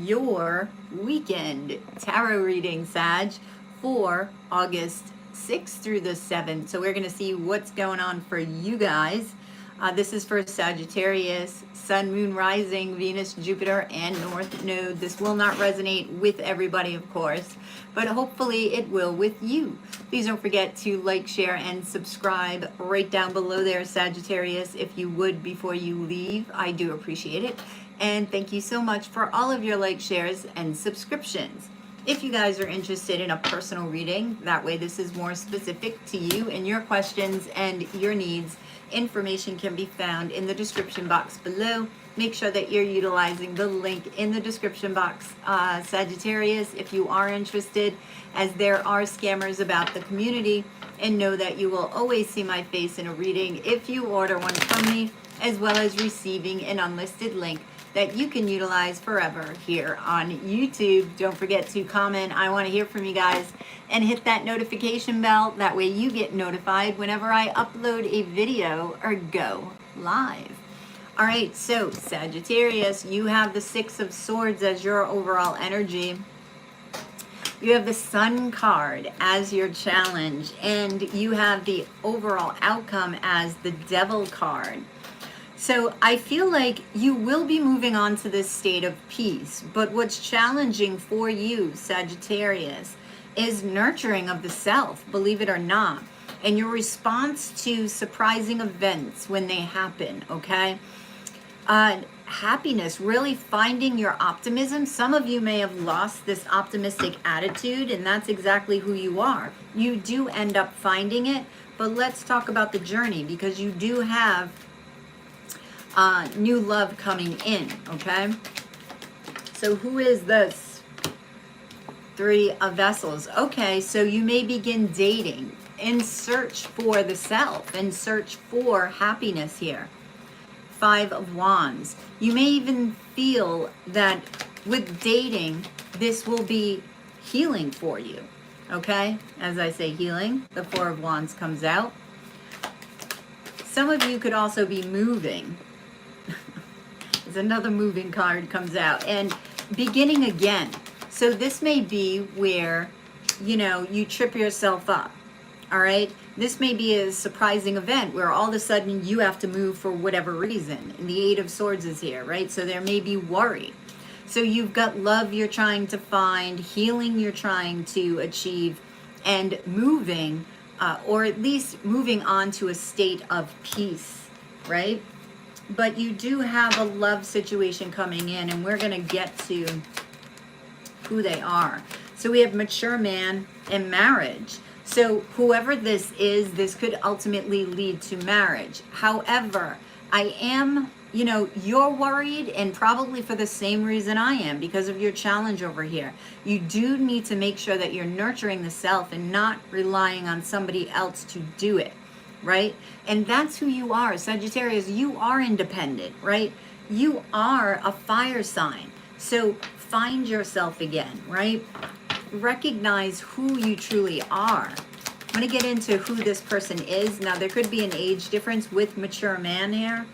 your weekend tarot reading, Sag, for August 6th through the 7th. So we're going to see what's going on for you guys. This is for Sagittarius, Sun, Moon, Rising, Venus, Jupiter, and North Node. This will not resonate with everybody, of course, but hopefully it will with you. Please don't forget to like, share, and subscribe right down below there, Sagittarius, if you would before you leave. I do appreciate it. And thank you so much for all of your likes, shares, and subscriptions. If you guys are interested in a personal reading, that way this is more specific to you and your questions and your needs, information can be found in the description box below. Make sure that you're utilizing the link in the description box, Sagittarius, if you are interested, as there are scammers about the community, and know that you will always see my face in a reading if you order one from me, as well as receiving an unlisted link that you can utilize forever here on YouTube. Don't forget to comment. I want to hear from you guys, and hit that notification bell. That way you get notified whenever I upload a video or go live. All right, so Sagittarius, you have the Six of Swords as your overall energy. You have the Sun card as your challenge, and you have the overall outcome as the Devil card. So I feel like you will be moving on to this state of peace, but what's challenging for you, Sagittarius, is nurturing of the self, believe it or not, and your response to surprising events when they happen, okay? Happiness, really finding your optimism. Some of you may have lost this optimistic attitude, and that's exactly who you are. You do end up finding it, but let's talk about the journey, because you do have new love coming in, okay? So who is this? Three of Vessels. Okay, so you may begin dating in search for the self, in search for happiness here. Five of Wands. You may even feel that with dating, this will be healing for you, okay? As I say healing, the Four of Wands comes out. Some of you could also be moving. Another moving card comes out, and beginning again. So this may be where, you know, you trip yourself up. All right, this may be a surprising event where all of a sudden you have to move for whatever reason, and the Eight of Swords is here, right? So there may be worry. So you've got love you're trying to find, healing you're trying to achieve, and moving, or at least moving on to a state of peace, right? But you do have a love situation coming in, and we're going to get to who they are. So we have mature man and marriage. So whoever this is, this could ultimately lead to marriage. However, I am, you know, you're worried, and probably for the same reason I am, because of your challenge over here. You do need to make sure that you're nurturing the self and not relying on somebody else to do it. Right? And that's who you are, Sagittarius. You are independent, right? You are a fire sign. So find yourself again, right? Recognize who you truly are. I'm going to get into who this person is. Now, there could be an age difference with mature man here.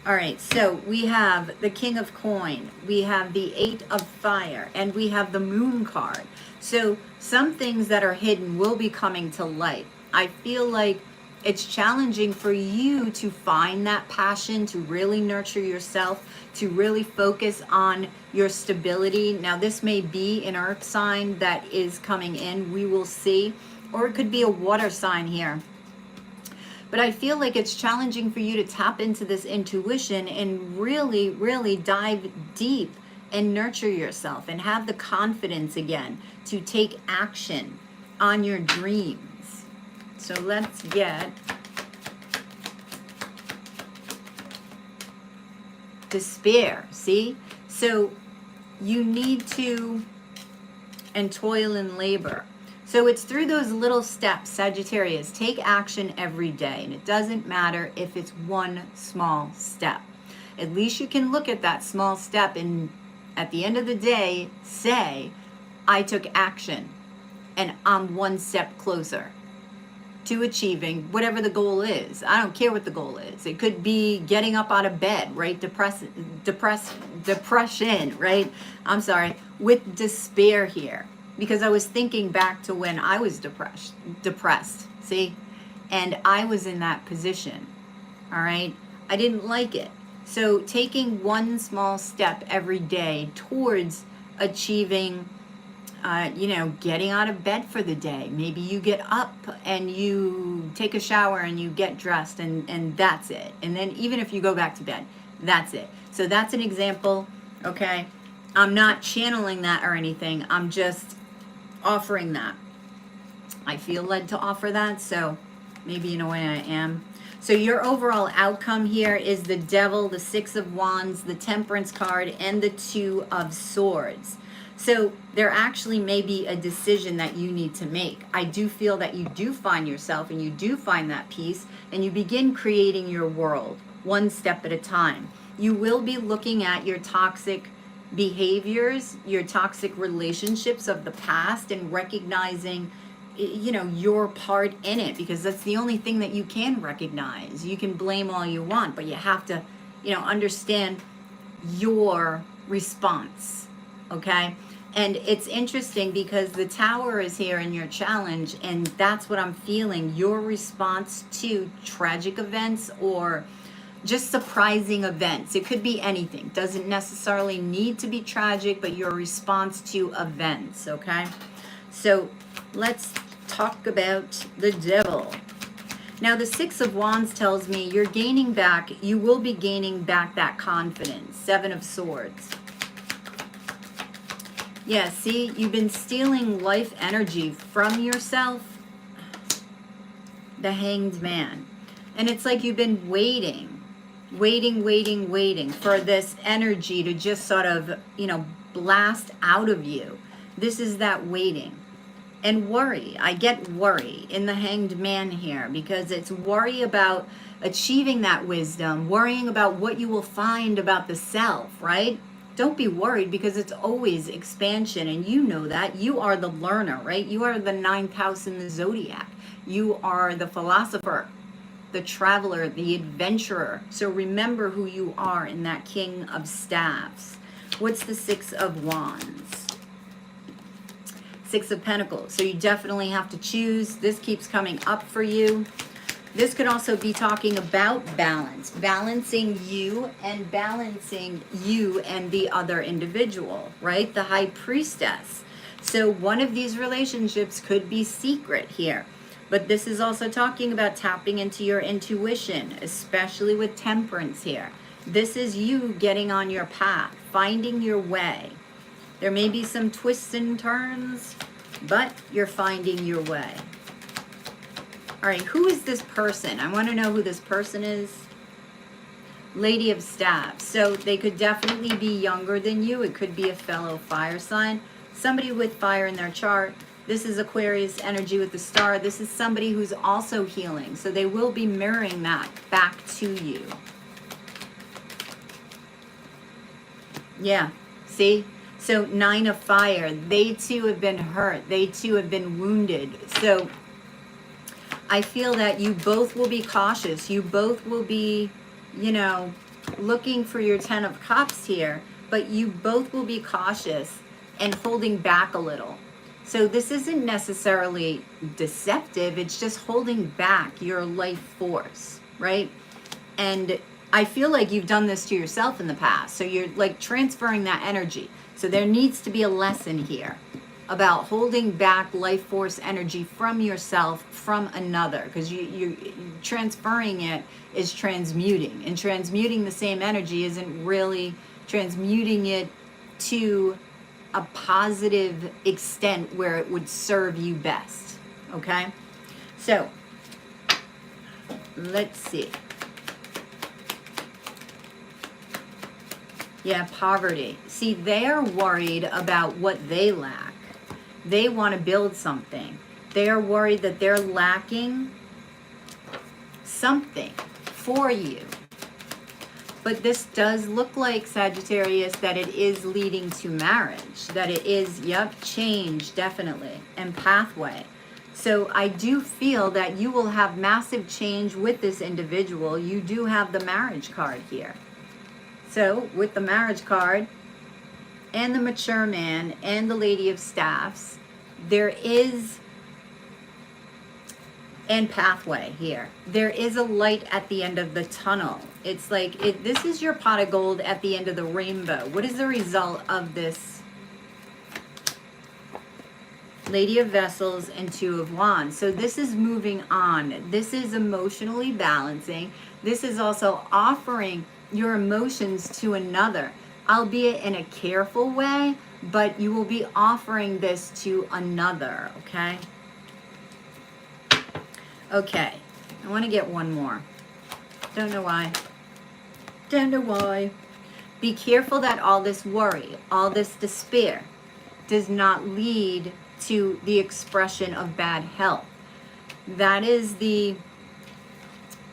All right, so we have the King of Coin, we have the Eight of Fire, and we have the Moon card. So some things that are hidden will be coming to light. I feel like it's challenging for you to find that passion, to really nurture yourself, to really focus on your stability. Now, this may be an earth sign that is coming in. We will see. Or it could be a water sign here. But I feel like it's challenging for you to tap into this intuition and really, really dive deep and nurture yourself and have the confidence again to take action on your dreams. So let's get despair, see? So you need to, and toil and labor. So it's through those little steps, Sagittarius. Take action every day, and it doesn't matter if it's one small step. At least you can look at that small step and at the end of the day say, I took action and I'm one step closer. to achieving whatever the goal is. I don't care what the goal is. It could be getting up out of bed, right? Depression, right? I'm sorry, with despair here. Because I was thinking back to when I was depressed, see? And I was in that position, all right? I didn't like it. So taking one small step every day towards achieving, getting out of bed for the day. Maybe you get up and you take a shower and you get dressed and that's it. And then even if you go back to bed, that's it. So that's an example, okay? I'm not channeling that or anything. I'm just offering that. I feel led to offer that, so maybe in a way I am. So your overall outcome here is the Devil, the Six of Wands, the Temperance card, and the Two of Swords. So there actually may be a decision that you need to make. I do feel that you do find yourself and you do find that peace and you begin creating your world one step at a time. You will be looking at your toxic behaviors, your toxic relationships of the past and recognizing, your part in it, because that's the only thing that you can recognize. You can blame all you want, but you have to, understand your response, okay? And it's interesting because the Tower is here in your challenge, and that's what I'm feeling. Your response to tragic events or just surprising events. It could be anything. Doesn't necessarily need to be tragic, but your response to events, okay? So let's talk about the Devil. Now the Six of Wands tells me you will be gaining back that confidence. Seven of Swords. Yeah, see, you've been stealing life energy from yourself. The Hanged Man. And it's like you've been waiting for this energy to just sort of, blast out of you. This is that waiting. And worry. I get worry in the Hanged Man here because it's worry about achieving that wisdom, worrying about what you will find about the self, right? Don't be worried because it's always expansion, and you know that. You are the learner, right? You are the 9th house in the zodiac. You are the philosopher, the traveler, the adventurer. So remember who you are in that King of Staffs. What's the Six of Wands? Six of Pentacles. So you definitely have to choose. This keeps coming up for you. This could also be talking about balance, balancing you and the other individual, right? The High Priestess. So one of these relationships could be secret here. But this is also talking about tapping into your intuition, especially with Temperance here. This is you getting on your path, finding your way. There may be some twists and turns, but you're finding your way. All right, who is this person? I want to know who this person is. Lady of Staffs. So they could definitely be younger than you. It could be a fellow fire sign. Somebody with fire in their chart. This is Aquarius energy with the star. This is somebody who's also healing. So they will be mirroring that back to you. Yeah, see? So 9 of Fire. They too have been hurt. They too have been wounded. So I feel that you both will be cautious. You both will be, looking for your 10 of Cups here. But you both will be cautious and holding back a little. So this isn't necessarily deceptive. It's just holding back your life force, right? And I feel like you've done this to yourself in the past. So you're like transferring that energy. So there needs to be a lesson here about holding back life force energy from yourself, from another. Because you transferring it is transmuting. And transmuting the same energy isn't really transmuting it to a positive extent where it would serve you best. Okay? So, let's see. Yeah, poverty. See, they are worried about what they lack. They want to build something. They are worried that they're lacking something for you. But this does look like, Sagittarius, that it is leading to marriage. That it is, change, definitely. And pathway. So I do feel that you will have massive change with this individual. You do have the marriage card here. So with the marriage card and the mature man and the Lady of Staffs, there is and pathway here. There is a light at the end of the tunnel. It's like, this is your pot of gold at the end of the rainbow. What is the result of this? Lady of Vessels and Two of Wands. So this is moving on. This is emotionally balancing. This is also offering your emotions to another, albeit in a careful way, but you will be offering this to another, okay? Okay, I want to get one more. Don't know why. Don't know why. Be careful that all this worry, all this despair does not lead to the expression of bad health. That is the,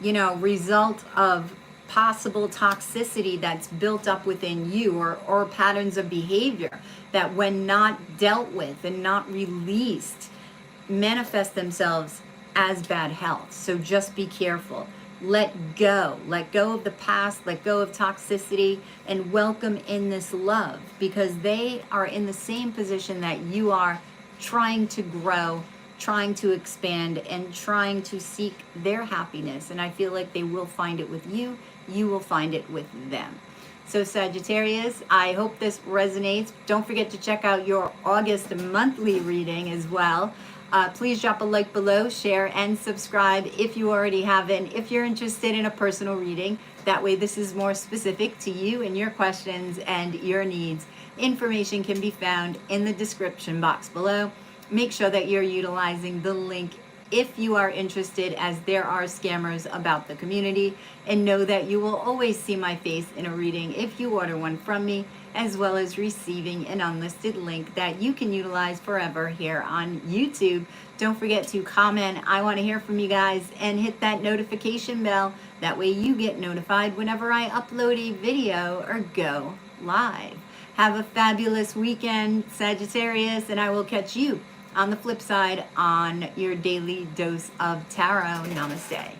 result of possible toxicity that's built up within you, or patterns of behavior that, when not dealt with and not released, manifest themselves as bad health. So just be careful. Let go of the past, let go of toxicity, and welcome in this love, because they are in the same position that you are, trying to grow, trying to expand, and trying to seek their happiness. And I feel like they will find it with you. You will find it with them. So Sagittarius, I hope this resonates. Don't forget to check out your August monthly reading as well. Please drop a like below, share, and subscribe if you already haven't. If you're interested in a personal reading, that way this is more specific to you and your questions and your needs. Information can be found in the description box below. Make sure that you're utilizing the link if you are interested, as there are scammers about the community. And know that you will always see my face in a reading if you order one from me, as well as receiving an unlisted link that you can utilize forever here on YouTube. Don't forget to comment. I want to hear from you guys, and hit that notification bell. That way you get notified whenever I upload a video or go live. Have a fabulous weekend, Sagittarius, and I will catch you on the flip side on your daily dose of tarot. Namaste.